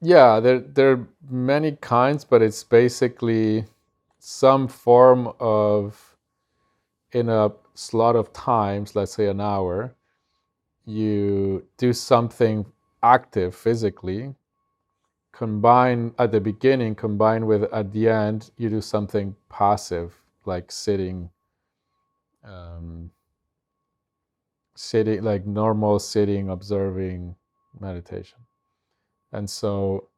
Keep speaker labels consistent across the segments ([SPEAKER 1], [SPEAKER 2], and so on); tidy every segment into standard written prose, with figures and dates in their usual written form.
[SPEAKER 1] Yeah, there are many kinds, but it's basically some form of, in a slot of times, let's say an hour, you do something active physically, combine at the beginning, combine with at the end, you do something passive, like um, sitting, like normal sitting, observing meditation. And so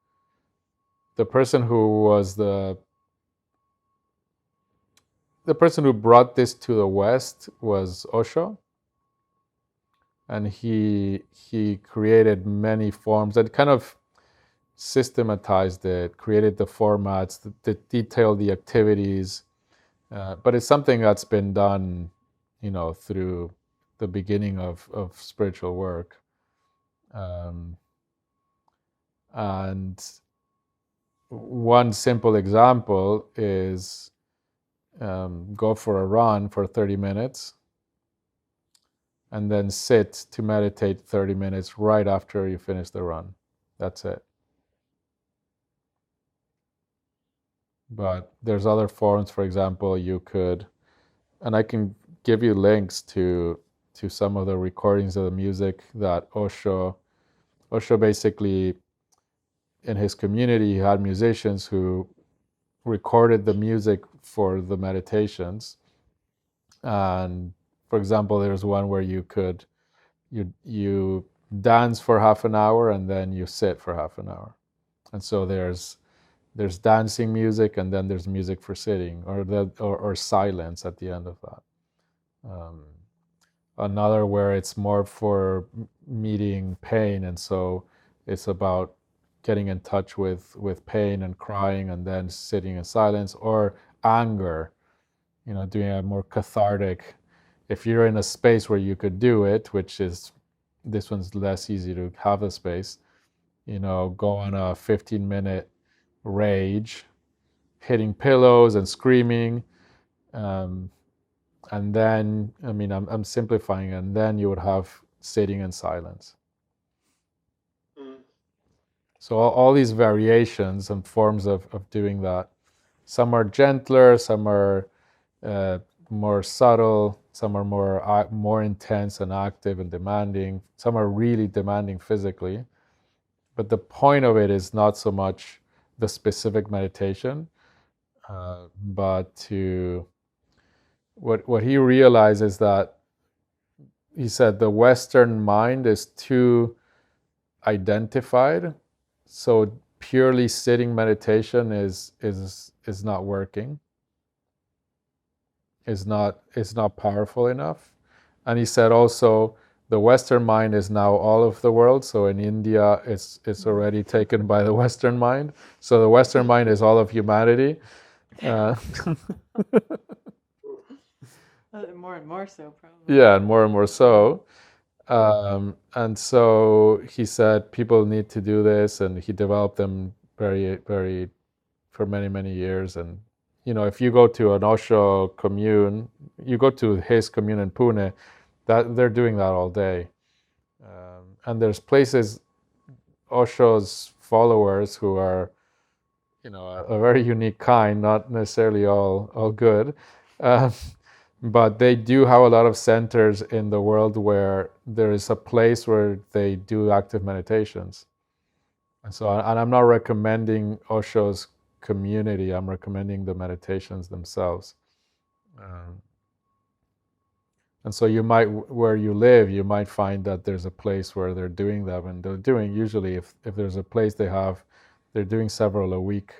[SPEAKER 1] the person who was the person who brought this to the West was Osho, and he created many forms and kind of systematized it, created the formats, the detailed the activities. But it's something that's been done, through the beginning of spiritual work. Um, and one simple example is go for a run for 30 minutes and then sit to meditate 30 minutes right after you finish the run. That's it. But there's other forms, for example, you could, and I can give you links to some of the recordings of the music that Osho basically, in his community, he had musicians who recorded the music for the meditations. And for example, there's one where you dance for half an hour and then you sit for half an hour. And so there's dancing music and then there's music for sitting, or silence at the end of that. Um, Another where it's more for meeting pain, and so it's about getting in touch with pain and crying and then sitting in silence, or anger, doing a more cathartic. If you're in a space where you could do it, which is, this one's less easy to have a space, go on a 15-minute rage, hitting pillows and screaming. Um, and then, I mean, I'm simplifying, and then you would have sitting in silence.
[SPEAKER 2] Mm.
[SPEAKER 1] So all these variations and forms of doing that. Some are gentler, some are uh, more subtle, some are more intense and active and demanding. Some are really demanding physically. But the point of it is not so much the specific meditation, but to what he realized is that he said the Western mind is too identified, so purely sitting meditation is not working, is not powerful enough. And he said also the Western mind is now all of the world. So in India, it's already taken by the Western mind. So the Western mind is all of humanity. Uh,
[SPEAKER 3] More and more so, probably.
[SPEAKER 1] yeah, and more so. And so he said people need to do this, and he developed them very, very for many, many years. And if you go to an Osho commune, you go to his commune in Pune, that they're doing that all day. And there's places, Osho's followers who are, a very unique kind, not necessarily all good. Uh, but they do have a lot of centers in the world where there is a place where they do active meditations. And so, and I'm not recommending Osho's community, I'm recommending the meditations themselves. Um, and so you might, where you live, you might find that there's a place where they're doing that, and they're doing, usually if there's a place they're doing several a week.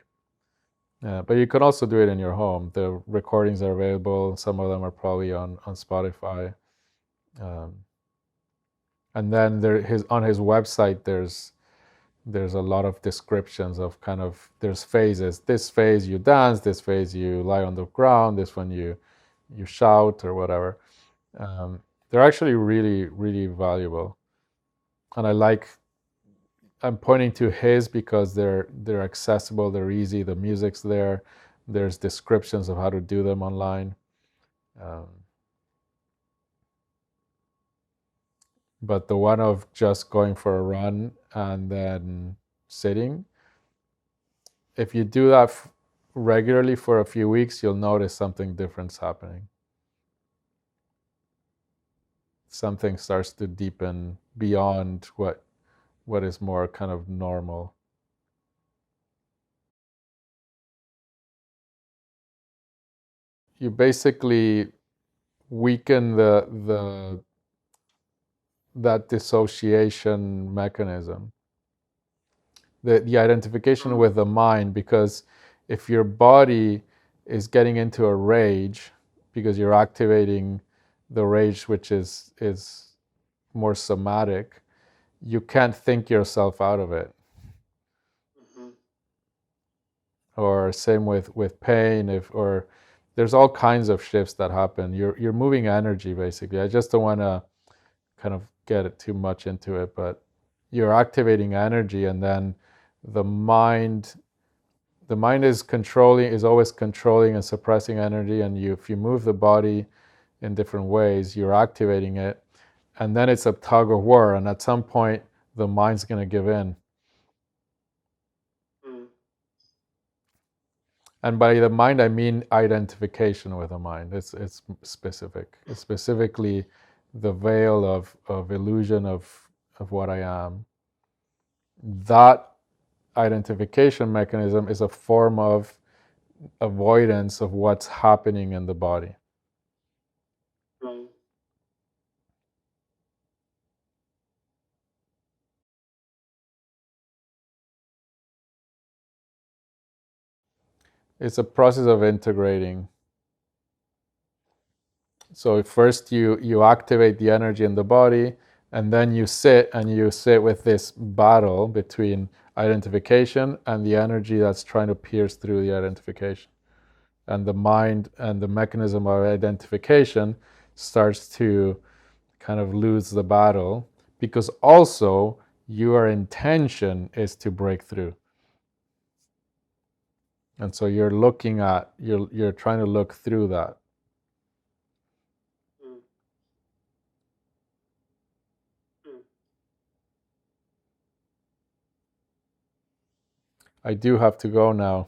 [SPEAKER 1] But you can also do it in your home. The recordings are available. Some of them are probably on Spotify. Um, and then on his website, there's a lot of descriptions of kind of, there's phases. This phase you dance, this phase you lie on the ground, this one you shout or whatever. Um, they're actually really, really valuable. And I'm pointing to his because they're accessible, they're easy, the music's there, there's descriptions of how to do them online. Um, but the one of just going for a run and then sitting, if you do that regularly for a few weeks, you'll notice something different's happening. Something starts to deepen beyond what is more kind of normal. You basically weaken that dissociation mechanism, the identification with the mind, because if your body is getting into a rage because you're activating the rage which is more somatic, you can't think yourself out of it.
[SPEAKER 2] Mm-hmm.
[SPEAKER 1] Or same with pain, or there's all kinds of shifts that happen. You're moving energy basically. I just don't want to kind of get it too much into it, but you're activating energy, and then the mind is always controlling and suppressing energy, and if you move the body in different ways, you're activating it, and then it's a tug of war, and at some point the mind's going to give in. And by the mind, I mean identification with the mind. It's specific. It's specifically the veil of illusion of what I am. That identification mechanism is a form of avoidance of what's happening in the body. It's a process of integrating. So first you activate the energy in the body, and then you sit with this battle between identification and the energy that's trying to pierce through the identification. And the mind and the mechanism of identification starts to kind of lose the battle, because also your intention is to break through. And so you're trying to look through that. I do have to go now.